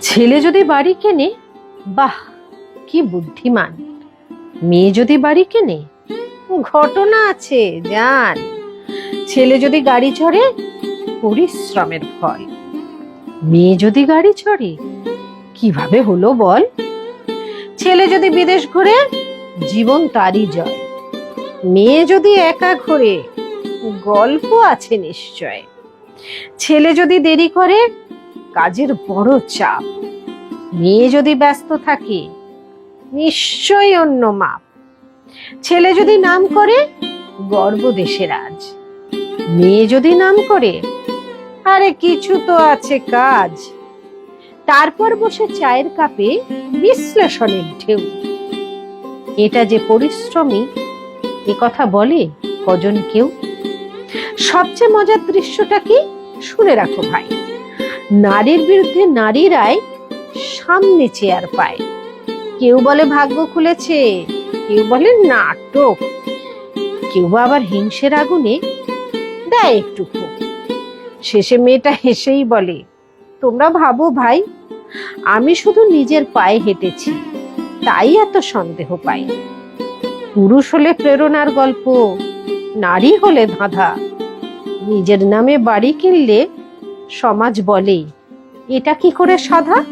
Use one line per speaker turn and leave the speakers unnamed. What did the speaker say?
ছেলে যদি বাড়ি কেনে, বাহ কি বুদ্ধিমান। মেয়ে যদি বাড়ি কেনে, ঘটনা আছে জান। ছেলে যদি গাড়ি চড়ে, পরিশ্রমের ফল। মেয়ে যদি গাড়ি চড়ে, কিভাবে হলো বল। ছেলে যদি বিদেশ ঘুরে, জীবন তারই জয়। মেয়ে যদি একা ঘুরে, গল্প আছে নিশ্চয়। ছেলে যদি দেরি করে, কাজের বড় চাপ। মেয়ে যদি ব্যস্ত থাকে, নিশ্চয়ই অন্য মাপ। ছেলে যদি নাম করে, গর্ব দেশের আজ। মেয়ে যদি নাম করে, আরে কিছু তো আছে কাজ। তারপর বসে চায়ের কাপে বিশ্লেষণের ঢেউ। এটা যে পরিশ্রমী, এ কথা বলে কজন কেউ। সবচেয়ে মজার দৃশ্যটা কি, শুনে রাখো ভাই। নারীর বিরুদ্ধে নারীরাই সামনে চেয়ার পায়। কেউ বলে ভাগ্য খুলেছে, কেউ বলে নাটক, কেউ আবার হিংসের আগুনে দেয় একটু ফুঁক। শেষে মেয়েটা হেসেই বলে, তোমরা ভাবো ভাই, আমি শুধু নিজের পায়ে হেঁটেছি, তাই এত সন্দেহ পাই। পুরুষ হলে প্রেরণার গল্প, নারী হলে ধাঁধা। নিজের নামে বাড়ি কিনলে সমাজ বলে, এটা কি করে সাধা।